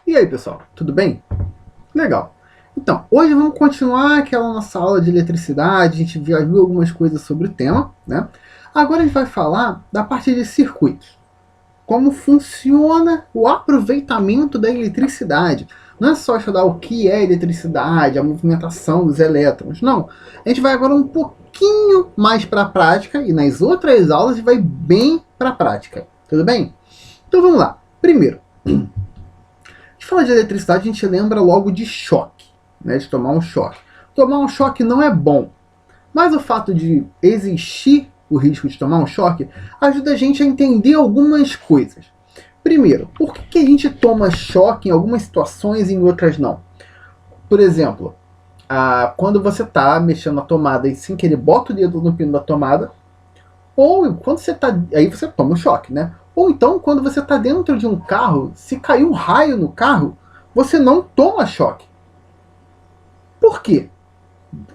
E aí, pessoal, tudo bem? Legal. Então, hoje vamos continuar aquela nossa aula de eletricidade, a gente já viu algumas coisas sobre o tema, né? Agora a gente vai falar da parte de circuitos. Como funciona o aproveitamento da eletricidade. Não é só estudar o que é eletricidade, a movimentação dos elétrons, não. A gente vai agora um pouquinho mais para a prática e nas outras aulas a gente vai bem para a prática. Tudo bem? Então vamos lá. Primeiro, a gente fala de eletricidade, a gente lembra logo de choque, né, de tomar um choque. Tomar um choque não é bom, mas o fato de existir o risco de tomar um choque ajuda a gente a entender algumas coisas. Primeiro, por que a gente toma choque em algumas situações e em outras não? Por exemplo, quando você está mexendo na tomada e sem querer bota o dedo no pino da tomada, ou quando você está. Aí você toma um choque, né? Ou então, quando você está dentro de um carro, se cair um raio no carro, você não toma choque. Por quê?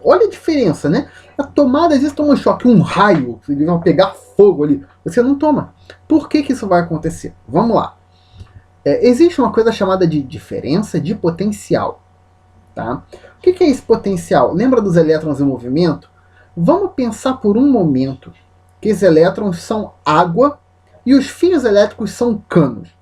Olha a diferença, né? A tomada às vezes toma um choque, um raio, ele vai pegar fogo ali. Você não toma. Por que isso vai acontecer? Vamos lá. Existe uma coisa chamada de diferença de potencial. Tá? O que é esse potencial? Lembra dos elétrons em movimento? Vamos pensar por um momento que os elétrons são água e os fios elétricos são canos.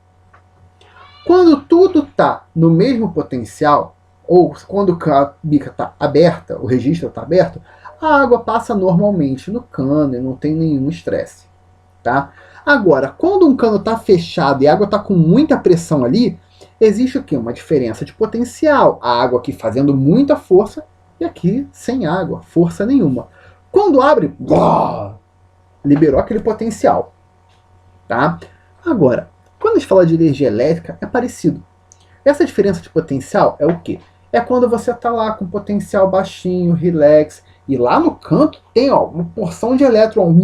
Quando tudo está no mesmo potencial, ou quando a bica está aberta, o registro está aberto, a água passa normalmente no cano e não tem nenhum estresse. Tá? Agora, quando um cano está fechado e a água está com muita pressão ali, existe o quê? Uma diferença de potencial. A água aqui fazendo muita força e aqui sem água, força nenhuma. Quando abre, liberou aquele potencial. Tá? Agora, quando a gente fala de energia elétrica, é parecido. Essa diferença de potencial é o quê? É quando você está lá com potencial baixinho, relax, e lá no canto tem uma porção de elétron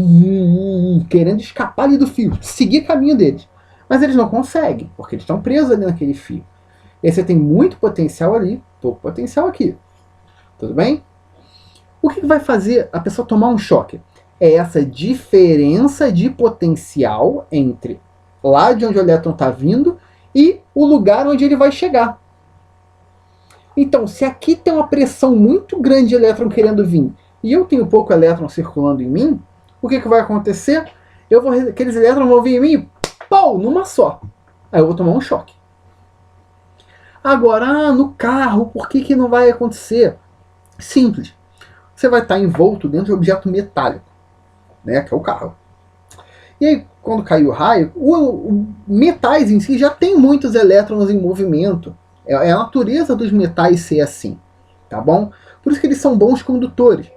querendo escapar ali do fio, seguir o caminho deles. Mas eles não conseguem, porque eles estão presos ali naquele fio. E aí você tem muito potencial ali, pouco potencial aqui. Tudo bem? O que vai fazer a pessoa tomar um choque? É essa diferença de potencial entre lá de onde o elétron está vindo e o lugar onde ele vai chegar. Então, se aqui tem uma pressão muito grande de elétron querendo vir e eu tenho pouco elétron circulando em mim, o que vai acontecer? Aqueles elétrons vão vir em mim, pau, numa só. Aí eu vou tomar um choque. Agora, no carro, por que não vai acontecer? Simples. Você vai estar envolto dentro de um objeto metálico, né, que é o carro. E aí, quando cai o raio, metais em si já tem muitos elétrons em movimento. É a natureza dos metais ser assim, tá bom? Por isso que eles são bons condutores.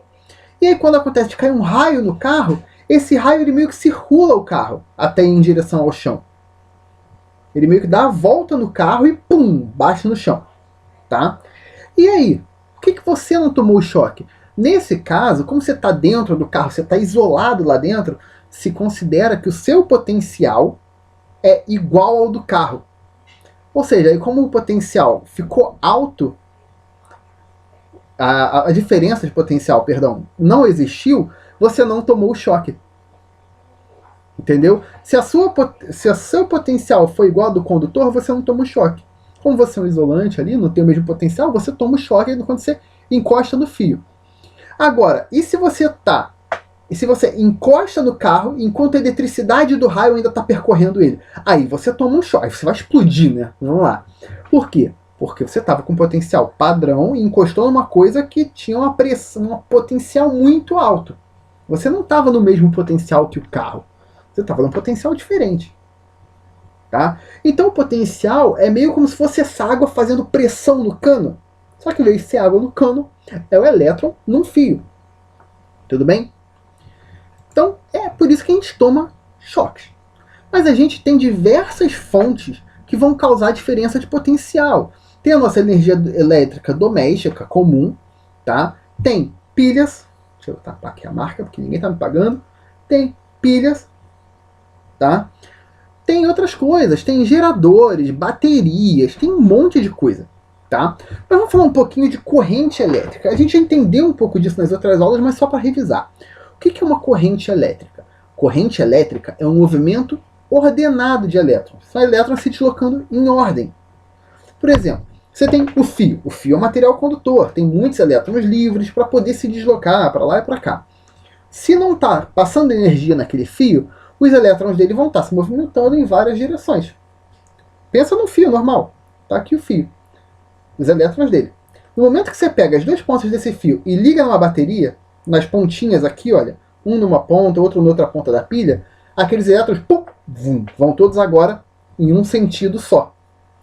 E aí, quando acontece de cair um raio no carro, esse raio ele meio que circula o carro até em direção ao chão. Ele meio que dá a volta no carro e pum, bate no chão, tá? E aí, por que você não tomou o choque? Nesse caso, como você está dentro do carro, você está isolado lá dentro, se considera que o seu potencial é igual ao do carro. Ou seja, como o potencial ficou alto, a diferença de potencial, perdão, não existiu, você não tomou o choque. Entendeu? Se o seu potencial foi igual ao do condutor, você não toma o choque. Como você é um isolante ali, não tem o mesmo potencial, você toma o choque quando você encosta no fio. Agora, e se você encosta no carro enquanto a eletricidade do raio ainda está percorrendo ele? Aí você toma um choque, você vai explodir, né? Vamos lá. Por quê? Porque você estava com potencial padrão e encostou numa coisa que tinha uma pressão, um potencial muito alto. Você não estava no mesmo potencial que o carro. Você estava num potencial diferente. Tá? Então o potencial é meio como se fosse essa água fazendo pressão no cano. Só que em vez de ser água no cano, é o elétron num fio. Tudo bem? Então, é por isso que a gente toma choques. Mas a gente tem diversas fontes que vão causar diferença de potencial. Tem a nossa energia elétrica doméstica, comum, tá? Tem pilhas, deixa eu tapar aqui a marca, porque ninguém está me pagando. Tem pilhas, tá? Tem outras coisas, tem geradores, baterias, tem um monte de coisa. Tá? Mas vamos falar um pouquinho de corrente elétrica. A gente já entendeu um pouco disso nas outras aulas, mas só para revisar. O que é uma corrente elétrica? Corrente elétrica é um movimento ordenado de elétrons. São elétrons se deslocando em ordem. Por exemplo, você tem o fio. O fio é um material condutor, tem muitos elétrons livres para poder se deslocar para lá e para cá. Se não está passando energia naquele fio, os elétrons dele vão estar se movimentando em várias direções. Pensa num fio normal. Está aqui o fio. Os elétrons dele. No momento que você pega as duas pontas desse fio e liga numa bateria, nas pontinhas aqui, olha, um numa ponta, outro na outra ponta da pilha, aqueles elétrons pum, vum, vão todos agora em um sentido só.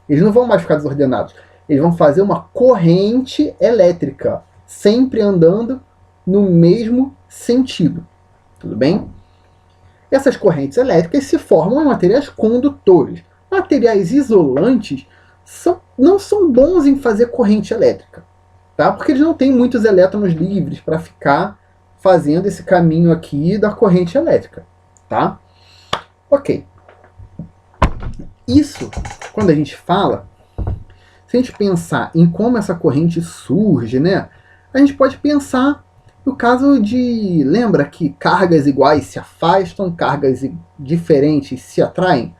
Eles não vão mais ficar desordenados. Eles vão fazer uma corrente elétrica, sempre andando no mesmo sentido. Tudo bem? Essas correntes elétricas se formam em materiais condutores. Materiais isolantes não são bons em fazer corrente elétrica, tá? Porque eles não têm muitos elétrons livres para ficar fazendo esse caminho aqui da corrente elétrica, tá? Ok. Isso, quando a gente fala, se a gente pensar em como essa corrente surge, né? A gente pode pensar no caso de... Lembra que cargas iguais se afastam, cargas diferentes se atraem?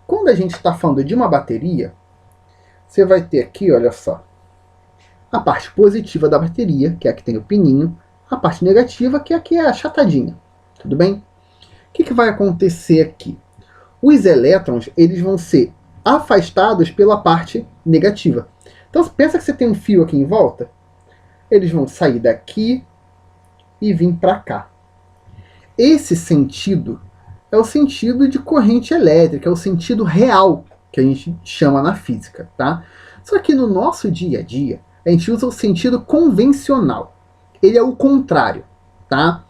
Quando a gente está falando de uma bateria, você vai ter aqui, olha só, a parte positiva da bateria, que é a que tem o pininho, a parte negativa, que é a que é achatadinha. Tudo bem? O que vai acontecer aqui? Os elétrons, eles vão ser afastados pela parte negativa. Então, pensa que você tem um fio aqui em volta. Eles vão sair daqui e vir para cá. Esse sentido é o sentido de corrente elétrica, é o sentido real que a gente chama na física, tá? Só que no nosso dia a dia, a gente usa o sentido convencional. Ele é o contrário, tá?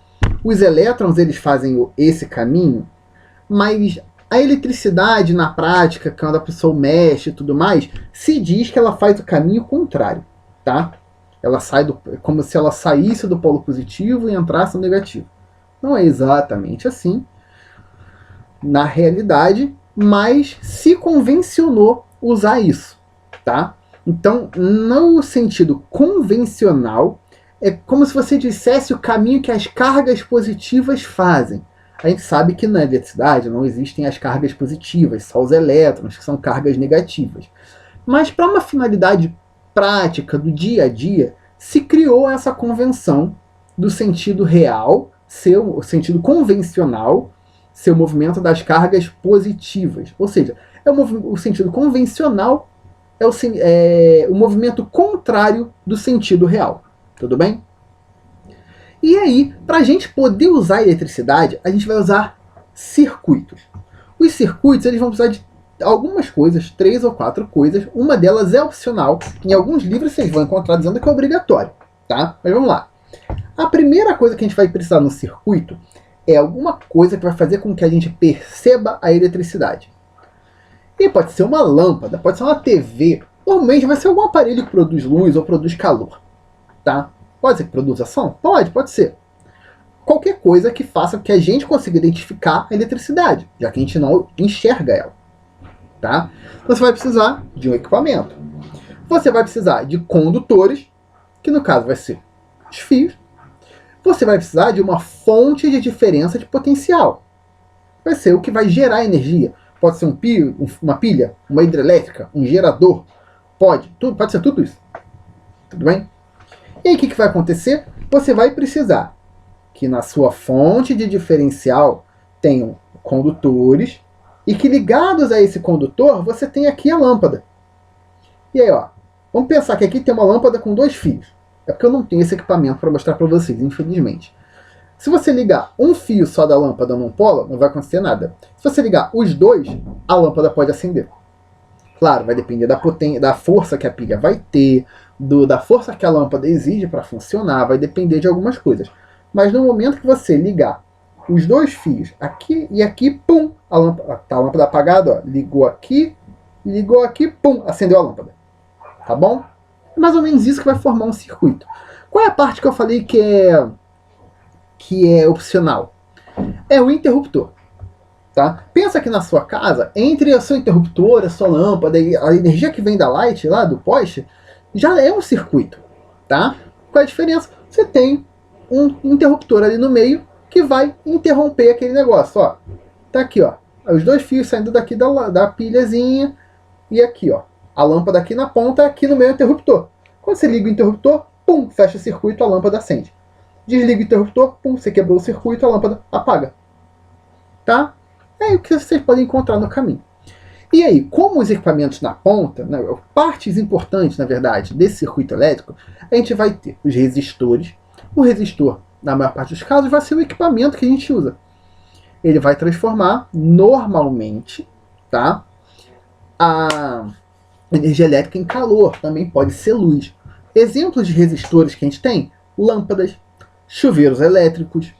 Os elétrons, eles fazem esse caminho, mas a eletricidade, na prática, quando a pessoa mexe e tudo mais, se diz que ela faz o caminho contrário, tá? Ela sai como se ela saísse do polo positivo e entrasse no negativo. Não é exatamente assim, na realidade, mas se convencionou usar isso, tá? Então, no sentido convencional, é como se você dissesse o caminho que as cargas positivas fazem. A gente sabe que na eletricidade não existem as cargas positivas, só os elétrons, que são cargas negativas. Mas para uma finalidade prática do dia a dia, se criou essa convenção do sentido real, o sentido convencional, ser o movimento das cargas positivas. Ou seja, o sentido convencional é o movimento contrário do sentido real. Tudo bem? E aí, para a gente poder usar a eletricidade, a gente vai usar circuitos. Os circuitos, eles vão precisar de algumas coisas, 3 ou 4 coisas. Uma delas é opcional. Em alguns livros vocês vão encontrar dizendo que é obrigatório, tá? Mas vamos lá. A primeira coisa que a gente vai precisar no circuito é alguma coisa que vai fazer com que a gente perceba a eletricidade. E pode ser uma lâmpada, pode ser uma TV. Normalmente vai ser algum aparelho que produz luz ou produz calor, tá? Pode ser que produza som? Pode ser. Qualquer coisa que faça com que a gente consiga identificar a eletricidade, já que a gente não enxerga ela, tá? Então você vai precisar de um equipamento. Você vai precisar de condutores, que no caso vai ser os fios. Você vai precisar de uma fonte de diferença de potencial. Vai ser o que vai gerar energia. Pode ser uma pilha, uma hidrelétrica, um gerador. Pode ser tudo isso. Tudo bem? E aí o que vai acontecer? Você vai precisar que na sua fonte de diferencial tenham condutores e que ligados a esse condutor você tem aqui a lâmpada. E aí, ó, vamos pensar que aqui tem uma lâmpada com 2 fios. É porque eu não tenho esse equipamento para mostrar para vocês, infelizmente. Se você ligar um fio só da lâmpada num polo, não vai acontecer nada. Se você ligar os dois, a lâmpada pode acender. Claro, vai depender da força que a pilha vai ter, da força que a lâmpada exige para funcionar, vai depender de algumas coisas. Mas no momento que você ligar os 2 fios aqui e aqui, pum, a lâmpada apagada, ó, ligou aqui, pum, acendeu a lâmpada. Tá bom? É mais ou menos isso que vai formar um circuito. Qual é a parte que eu falei que é opcional? É o interruptor. Tá? Pensa que na sua casa, entre o seu interruptor, a sua lâmpada e a energia que vem da light, lá do poste, já é um circuito. Tá? Qual é a diferença? Você tem um interruptor ali no meio que vai interromper aquele negócio. Ó. Tá aqui, ó. Os 2 fios saindo daqui da pilhazinha e aqui, ó. A lâmpada aqui na ponta, aqui no meio é o interruptor. Quando você liga o interruptor, pum, fecha o circuito, a lâmpada acende. Desliga o interruptor, pum, você quebrou o circuito, a lâmpada apaga. Tá? É o que vocês podem encontrar no caminho. E aí, como os equipamentos na ponta, né, partes importantes, na verdade, desse circuito elétrico, a gente vai ter os resistores. O resistor, na maior parte dos casos, vai ser o equipamento que a gente usa. Ele vai transformar, normalmente, tá, a energia elétrica em calor. Também pode ser luz. Exemplos de resistores que a gente tem: lâmpadas, chuveiros elétricos,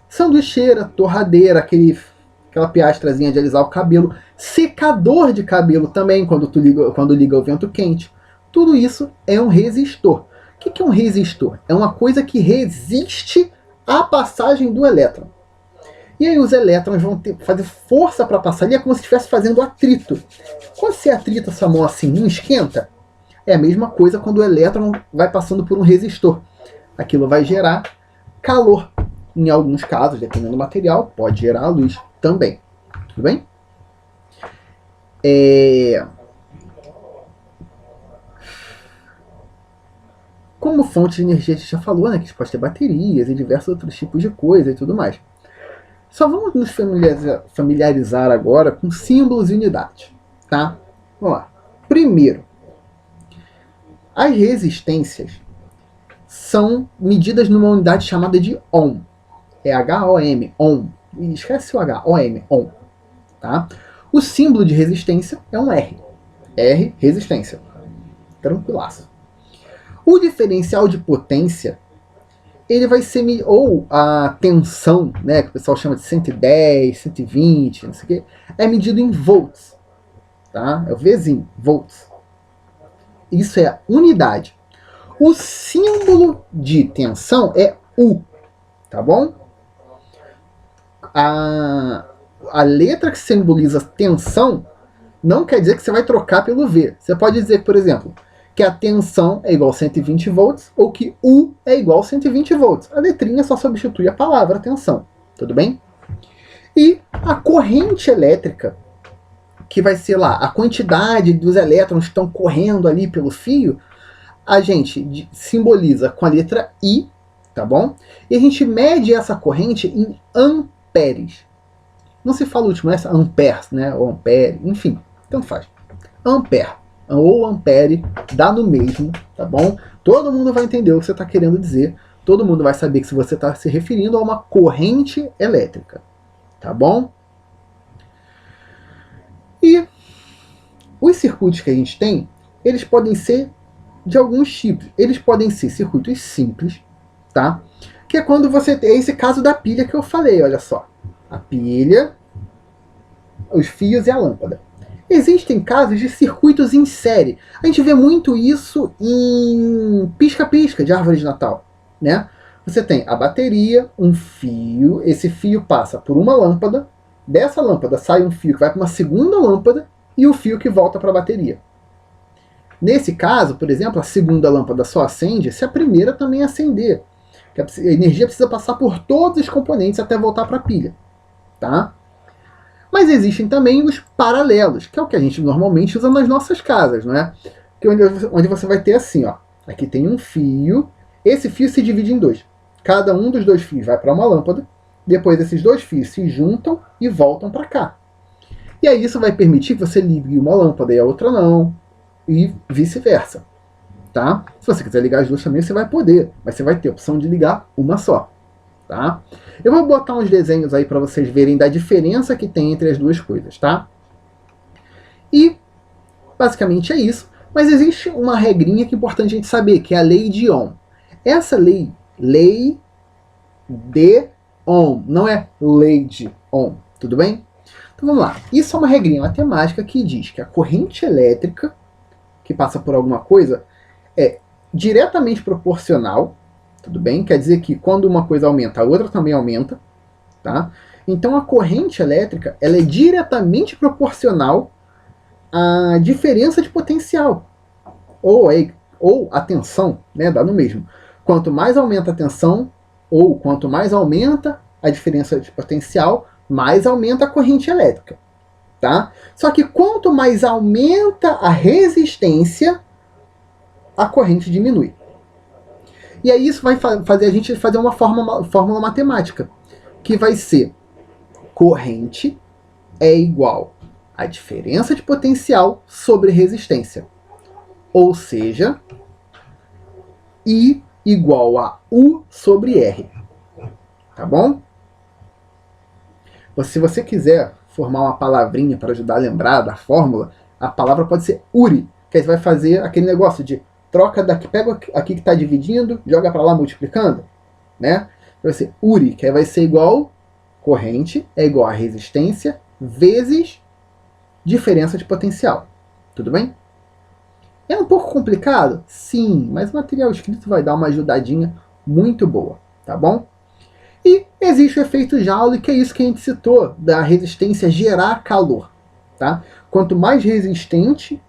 sanduicheira, torradeira, aquela piastrazinha de alisar o cabelo, secador de cabelo também, quando liga o vento quente. Tudo isso é um resistor. O que é um resistor? É uma coisa que resiste à passagem do elétron. E aí os elétrons vão fazer força para passar ali, é como se estivesse fazendo atrito. Quando você atrita sua mão assim, não esquenta? É a mesma coisa quando o elétron vai passando por um resistor. Aquilo vai gerar calor. Em alguns casos, dependendo do material, pode gerar luz também. Tudo bem? Como fonte de energia, a gente já falou, né, que pode ter baterias e diversos outros tipos de coisa e tudo mais. Só vamos nos familiarizar agora com símbolos e unidades. Tá? Vamos lá. Primeiro, as resistências são medidas numa unidade chamada de ohm. É H-O-M, ohm. Esquece o H, O-M, ohm. Tá? O símbolo de resistência é um R. R, resistência. Tranquilaço. O diferencial de potência, ele vai ser, ou a tensão, né, que o pessoal chama de 110, 120, não sei o quê, é medido em volts. Tá? É o Vzinho, volts. Isso é a unidade. O símbolo de tensão é U, tá bom? A letra que simboliza tensão não quer dizer que você vai trocar pelo V. Você pode dizer, por exemplo, que a tensão é igual a 120 volts ou que U é igual a 120 volts. A letrinha só substitui a palavra tensão. Tudo bem? E a corrente elétrica, que vai ser lá a quantidade dos elétrons que estão correndo ali pelo fio, a gente simboliza com a letra I, tá bom? E a gente mede essa corrente em amperes. Não se fala o último, essa amperes, né? Ou ampere, enfim, tanto faz. Ampere ou ampere dá no mesmo, tá bom? Todo mundo vai entender o que você está querendo dizer. Todo mundo vai saber que se você está se referindo a uma corrente elétrica, tá bom? E os circuitos que a gente tem, eles podem ser de alguns tipos. Eles podem ser circuitos simples, tá? Que é quando você tem esse caso da pilha que eu falei, olha só. A pilha, os fios e a lâmpada. Existem casos de circuitos em série. A gente vê muito isso em pisca-pisca de árvore de Natal, né? Você tem a bateria, um fio, esse fio passa por uma lâmpada, dessa lâmpada sai um fio que vai para uma segunda lâmpada e o fio que volta para a bateria. Nesse caso, por exemplo, a segunda lâmpada só acende se a primeira também acender. A energia precisa passar por todos os componentes até voltar para a pilha, tá? Mas existem também os paralelos, que é o que a gente normalmente usa nas nossas casas, não é? Que onde você vai ter assim, ó. Aqui tem um fio, esse fio se divide em dois. Cada um dos dois fios vai para uma lâmpada, depois esses dois fios se juntam e voltam para cá. E aí isso vai permitir que você ligue uma lâmpada e a outra não, e vice-versa, tá? Se você quiser ligar as duas também, você vai poder, mas você vai ter a opção de ligar uma só, tá? Eu vou botar uns desenhos aí para vocês verem da diferença que tem entre as duas coisas, tá? E basicamente é isso, mas existe uma regrinha que é importante a gente saber, que é a lei de Ohm. Essa lei de Ohm, não é lei de Ohm, tudo bem? Então vamos lá. Isso é uma regrinha matemática que diz que a corrente elétrica que passa por alguma coisa é diretamente proporcional, tudo bem? Quer dizer que quando uma coisa aumenta, a outra também aumenta, tá? Então a corrente elétrica ela é diretamente proporcional à diferença de potencial, ou a tensão, né? Dá no mesmo. Quanto mais aumenta a tensão, ou quanto mais aumenta a diferença de potencial, mais aumenta a corrente elétrica. tá? Só que quanto mais aumenta a resistência, a corrente diminui. E aí isso vai fazer a gente fazer uma fórmula matemática, que vai ser corrente é igual a diferença de potencial sobre resistência. Ou seja, I igual a U sobre R. Tá bom? Se você quiser formar uma palavrinha para ajudar a lembrar da fórmula, a palavra pode ser URI, que aí você vai fazer aquele negócio de troca daqui, pega aqui que está dividindo, joga para lá multiplicando, né? Vai ser URI, que aí vai ser igual, corrente é igual a resistência vezes diferença de potencial. Tudo bem? É um pouco complicado? Sim, mas o material escrito vai dar uma ajudadinha muito boa, tá bom? E existe o efeito Joule, que é isso que a gente citou, da resistência gerar calor. Tá? Quanto mais resistente,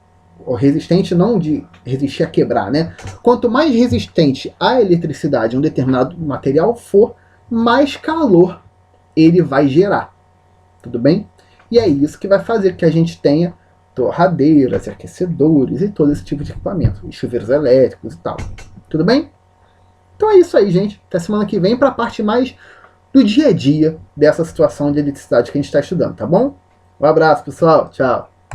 ou resistente não de resistir a quebrar, né? Quanto mais resistente a eletricidade um determinado material for, mais calor ele vai gerar. Tudo bem? E é isso que vai fazer que a gente tenha torradeiras, aquecedores e todo esse tipo de equipamento, e chuveiros elétricos e tal. Tudo bem? Então é isso aí, gente. Até semana que vem para a parte mais do dia a dia dessa situação de eletricidade que a gente está estudando, tá bom? Um abraço, pessoal. Tchau.